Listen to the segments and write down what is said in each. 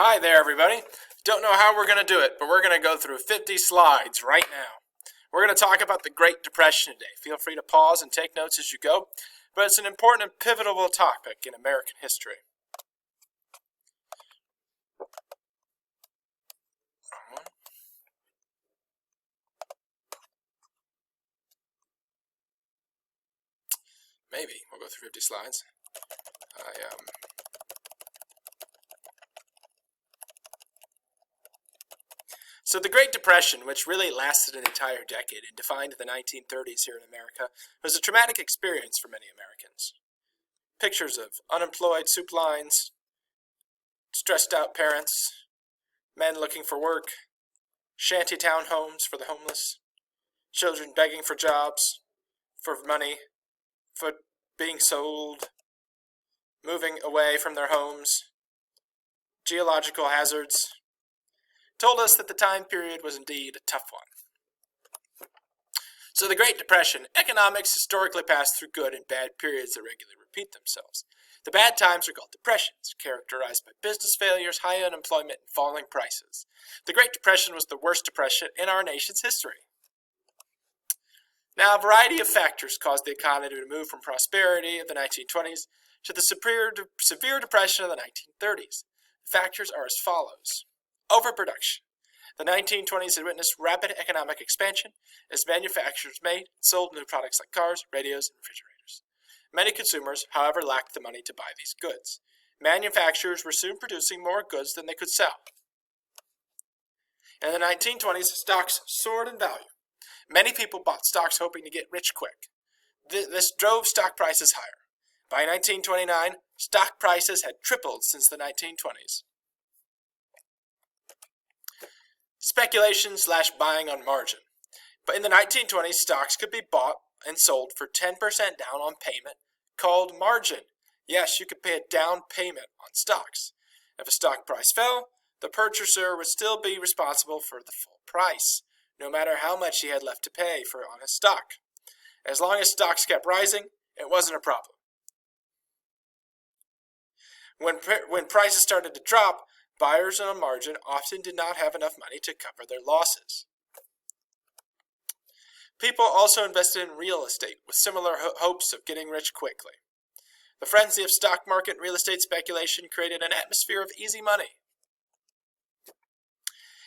Hi there, everybody. Don't know how we're going to do it, but we're going to go through 50 slides right now. We're going to talk about the Great Depression today. Feel free to pause and take notes as you go, but it's an important and pivotal topic in American history. Maybe we'll go through 50 slides. So the Great Depression, which really lasted an entire decade and defined the 1930s here in America, was a traumatic experience for many Americans. Pictures of unemployed soup lines, stressed out parents, men looking for work, shantytown homes for the homeless, children begging for jobs, for money, for being sold, moving away from their homes, geological hazards, told us that the time period was indeed a tough one. So the Great Depression, economics historically passed through good and bad periods that regularly repeat themselves. The bad times are called depressions, characterized by business failures, high unemployment, and falling prices. The Great Depression was the worst depression in our nation's history. Now, a variety of factors caused the economy to move from prosperity of the 1920s to the severe depression of the 1930s. The factors are as follows. Overproduction. The 1920s had witnessed rapid economic expansion as manufacturers made and sold new products like cars, radios, and refrigerators. Many consumers, however, lacked the money to buy these goods. Manufacturers were soon producing more goods than they could sell. In the 1920s, stocks soared in value. Many people bought stocks hoping to get rich quick. This drove stock prices higher. By 1929, stock prices had tripled since the 1920s. Speculation/buying on margin. But in the 1920s, stocks could be bought and sold for 10% down on payment, called margin. Yes, you could pay a down payment on stocks. If a stock price fell, the purchaser would still be responsible for the full price, no matter how much he had left to pay on his stock. As long as stocks kept rising, it wasn't a problem. When prices started to drop, buyers on a margin often did not have enough money to cover their losses. People also invested in real estate with similar hopes of getting rich quickly. The frenzy of stock market and real estate speculation created an atmosphere of easy money.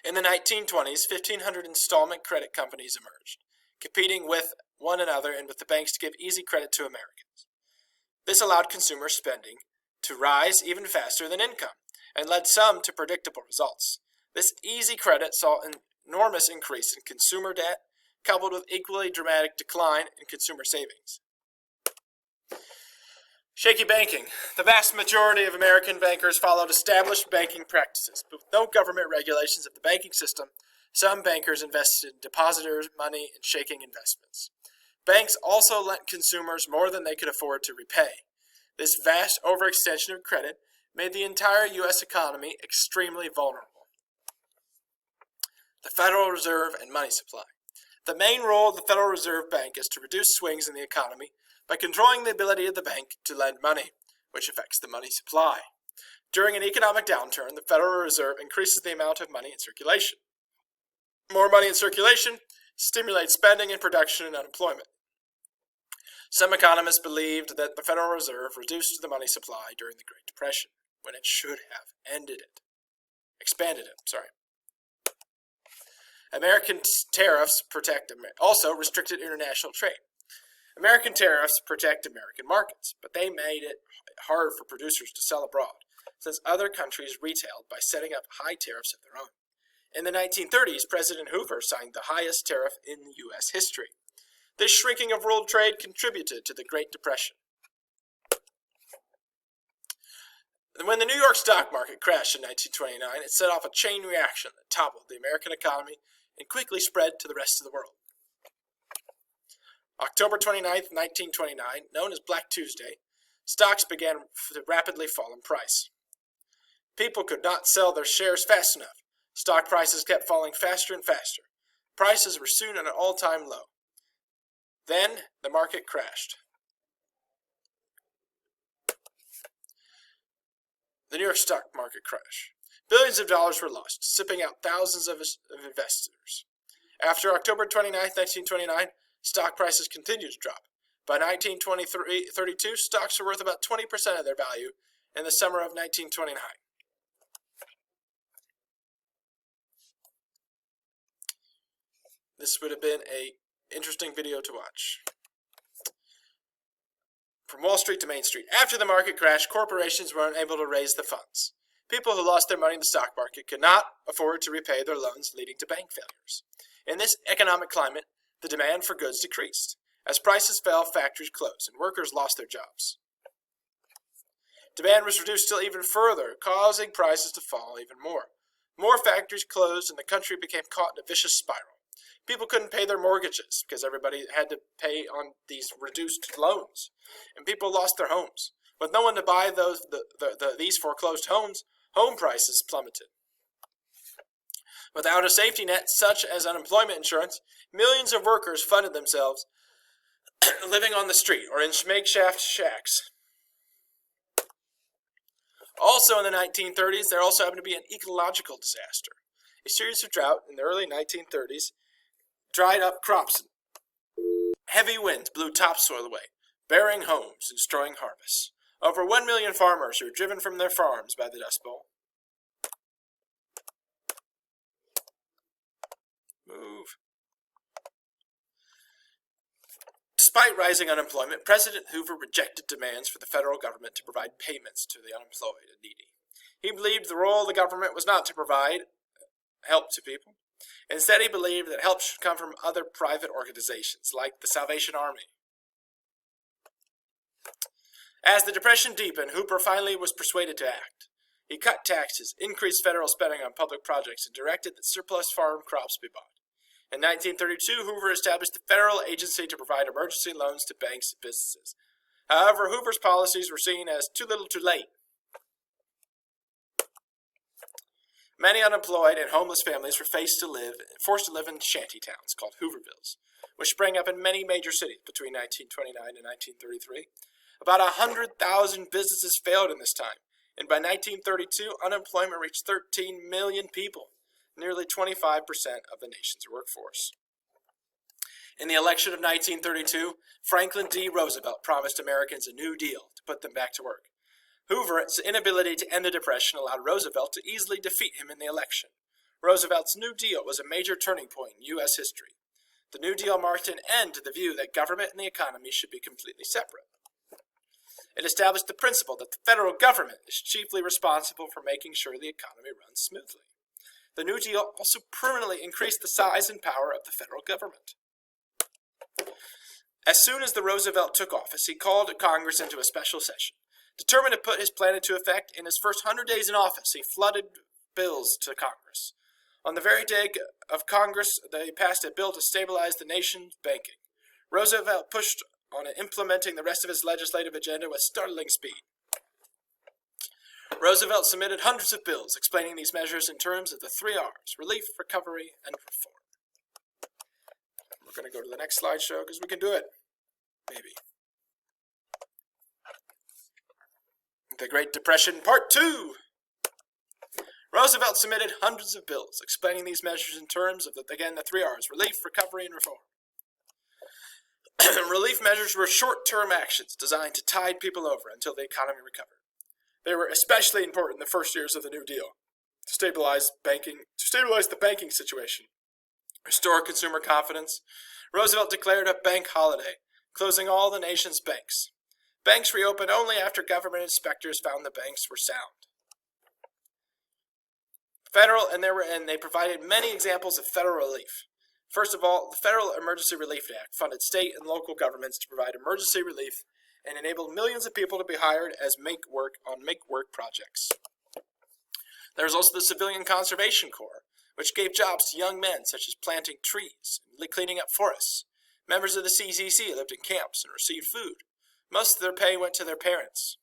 In the 1920s, 1,500 installment credit companies emerged, competing with one another and with the banks to give easy credit to Americans. This allowed consumer spending to rise even faster than income, and led some to predictable results. This easy credit saw an enormous increase in consumer debt, coupled with equally dramatic decline in consumer savings. Shaky banking. The vast majority of American bankers followed established banking practices, but with no government regulations of the banking system, some bankers invested in depositors' money in shaking investments. Banks also lent consumers more than they could afford to repay. This vast overextension of credit made the entire U.S. economy extremely vulnerable. The Federal Reserve and money supply. The main role of the Federal Reserve Bank is to reduce swings in the economy by controlling the ability of the bank to lend money, which affects the money supply. During an economic downturn, the Federal Reserve increases the amount of money in circulation. More money in circulation stimulates spending and production and unemployment. Some economists believed that the Federal Reserve reduced the money supply during the Great Depression, when it should have expanded it. American tariffs also restricted international trade. American tariffs protect American markets, but they made it hard for producers to sell abroad, since other countries retailed by setting up high tariffs of their own. In the 1930s, President Hoover signed the highest tariff in U.S. history. This shrinking of world trade contributed to the Great Depression. When the New York stock market crashed in 1929, it set off a chain reaction that toppled the American economy and quickly spread to the rest of the world. October 29, 1929, known as Black Tuesday, stocks began to rapidly fall in price. People could not sell their shares fast enough. Stock prices kept falling faster and faster. Prices were soon at an all-time low. Then the market crashed. The New York stock market crash. Billions of dollars were lost, sipping out thousands of investors. After October 29, 1929, stock prices continued to drop. By 1932, stocks were worth about 20% of their value in the summer of 1929. This would have been an interesting video to watch. From Wall Street to Main Street. After the market crash, corporations were unable to raise the funds. People who lost their money in the stock market could not afford to repay their loans, leading to bank failures. In this economic climate, the demand for goods decreased. As prices fell, factories closed, and workers lost their jobs. Demand was reduced still even further, causing prices to fall even more. More factories closed, and the country became caught in a vicious spiral. People couldn't pay their mortgages because everybody had to pay on these reduced loans, and people lost their homes. With no one to buy these foreclosed homes, home prices plummeted. Without a safety net such as unemployment insurance, millions of workers funded themselves living on the street or in makeshift shacks. Also in the 1930s, there also happened to be an ecological disaster. A series of drought in the early 1930s dried up crops. Heavy winds blew topsoil away, burying homes and destroying harvests. Over 1 million farmers were driven from their farms by the Dust Bowl. Move. Despite rising unemployment, President Hoover rejected demands for the federal government to provide payments to the unemployed and needy. He believed the role of the government was not to provide help to people. Instead, he believed that help should come from other private organizations, like the Salvation Army. As the Depression deepened, Hoover finally was persuaded to act. He cut taxes, increased federal spending on public projects, and directed that surplus farm crops be bought. In 1932, Hoover established the Federal Agency to provide emergency loans to banks and businesses. However, Hoover's policies were seen as too little too late. Many unemployed and homeless families were forced to live in shanty towns called Hoovervilles, which sprang up in many major cities between 1929 and 1933. About 100,000 businesses failed in this time, and by 1932, unemployment reached 13 million people, nearly 25% of the nation's workforce. In the election of 1932, Franklin D. Roosevelt promised Americans a New Deal to put them back to work. Hoover's inability to end the Depression allowed Roosevelt to easily defeat him in the election. Roosevelt's New Deal was a major turning point in U.S. history. The New Deal marked an end to the view that government and the economy should be completely separate. It established the principle that the federal government is chiefly responsible for making sure the economy runs smoothly. The New Deal also permanently increased the size and power of the federal government. As soon as Roosevelt took office, he called Congress into a special session. Determined to put his plan into effect, in his first 100 days in office, he flooded bills to Congress. On the very day of Congress, they passed a bill to stabilize the nation's banking. Roosevelt pushed on implementing the rest of his legislative agenda with startling speed. Roosevelt submitted hundreds of bills explaining these measures in terms of the 3 R's: relief, recovery, and reform. We're going to go to the next slideshow because we can do it. Maybe. The Great Depression, Part 2. Roosevelt submitted hundreds of bills explaining these measures in terms of, the 3 R's: relief, recovery, and reform. Relief measures were short-term actions designed to tide people over until the economy recovered. They were especially important in the first years of the New Deal to stabilize the banking situation, restore consumer confidence. Roosevelt declared a bank holiday, closing all the nation's banks. Banks reopened only after government inspectors found the banks were sound. They provided many examples of federal relief. First of all, the Federal Emergency Relief Act funded state and local governments to provide emergency relief and enabled millions of people to be hired as make-work projects. There was also the Civilian Conservation Corps, which gave jobs to young men such as planting trees and cleaning up forests. Members of the CCC lived in camps and received food. Most of their pay went to their parents.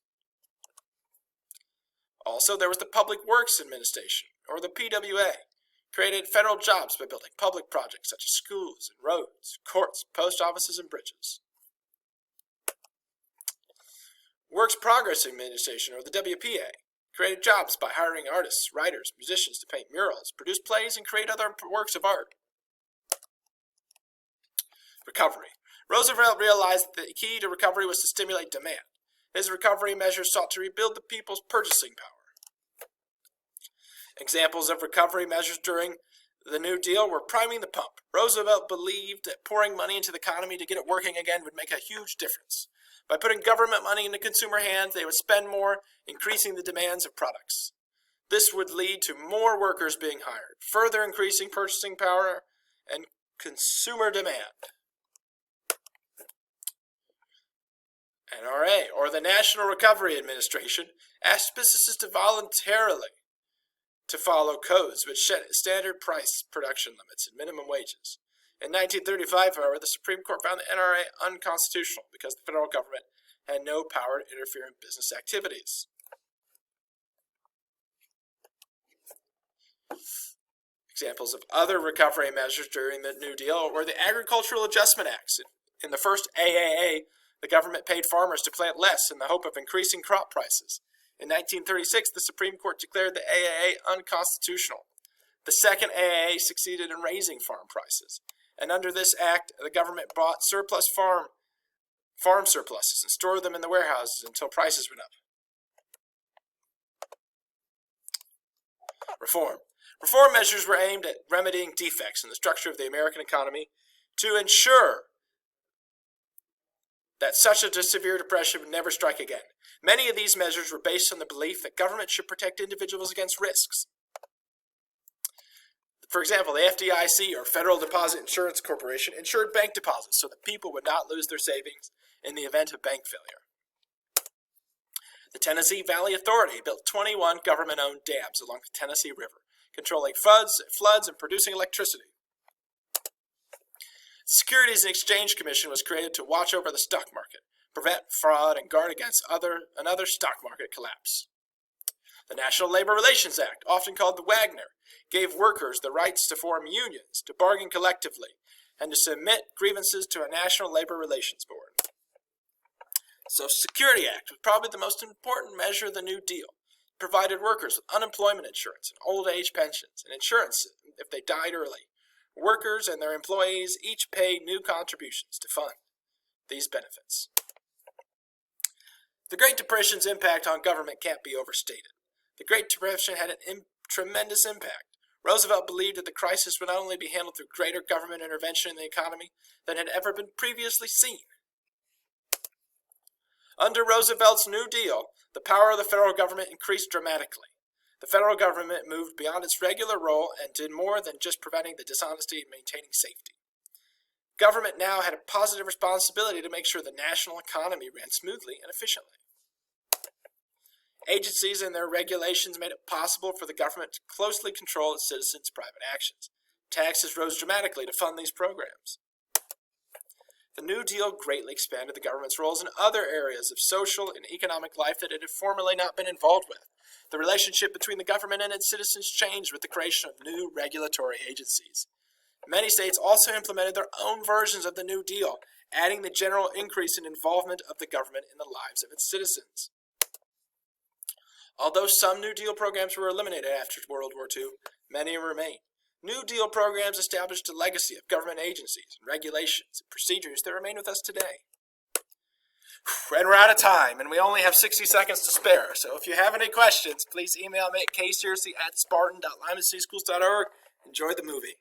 Also, there was the Public Works Administration, or the PWA, created federal jobs by building public projects such as schools and roads, courts, post offices, and bridges. Works Progress Administration, or the WPA, created jobs by hiring artists, writers, musicians to paint murals, produce plays, and create other works of art. Recovery. Roosevelt realized that the key to recovery was to stimulate demand. His recovery measures sought to rebuild the people's purchasing power. Examples of recovery measures during the New Deal were priming the pump. Roosevelt believed that pouring money into the economy to get it working again would make a huge difference. By putting government money into consumer hands, they would spend more, increasing the demands of products. This would lead to more workers being hired, further increasing purchasing power and consumer demand. NRA, or the National Recovery Administration, asked businesses to voluntarily to follow codes which set standard price production limits and minimum wages. In 1935, however, the Supreme Court found the NRA unconstitutional because the federal government had no power to interfere in business activities. Examples of other recovery measures during the New Deal were the Agricultural Adjustment Acts. In the first AAA, the government paid farmers to plant less in the hope of increasing crop prices. In 1936, the Supreme Court declared the AAA unconstitutional. The second AAA succeeded in raising farm prices, and under this act, the government bought surplus farm surpluses and stored them in the warehouses until prices went up. Reform. Reform measures were aimed at remedying defects in the structure of the American economy to ensure that such a severe depression would never strike again. Many of these measures were based on the belief that government should protect individuals against risks. For example, the FDIC, or Federal Deposit Insurance Corporation, insured bank deposits so that people would not lose their savings in the event of bank failure. The Tennessee Valley Authority built 21 government-owned dams along the Tennessee River, controlling floods and producing electricity. The Securities and Exchange Commission was created to watch over the stock market, prevent fraud, and guard against another stock market collapse. The National Labor Relations Act, often called the Wagner, gave workers the rights to form unions, to bargain collectively, and to submit grievances to a National Labor Relations Board. The Social Security Act was probably the most important measure of the New Deal. It provided workers with unemployment insurance and old age pensions and insurance if they died early. Workers and their employees each paid new contributions to fund these benefits. The Great Depression's impact on government can't be overstated. The Great Depression had a tremendous impact. Roosevelt believed that the crisis would not only be handled through greater government intervention in the economy than had ever been previously seen. Under Roosevelt's New Deal, the power of the federal government increased dramatically. The federal government moved beyond its regular role and did more than just preventing the dishonesty and maintaining safety. Government now had a positive responsibility to make sure the national economy ran smoothly and efficiently. Agencies and their regulations made it possible for the government to closely control its citizens' private actions. Taxes rose dramatically to fund these programs. The New Deal greatly expanded the government's roles in other areas of social and economic life that it had formerly not been involved with. The relationship between the government and its citizens changed with the creation of new regulatory agencies. Many states also implemented their own versions of the New Deal, adding the general increase in involvement of the government in the lives of its citizens. Although some New Deal programs were eliminated after World War II, many remained. New Deal programs established a legacy of government agencies, and regulations, and procedures that remain with us today. And we're out of time, and we only have 60 seconds to spare. So if you have any questions, please email me at ksearcy@spartan.lymanceschools.org. Enjoy the movie.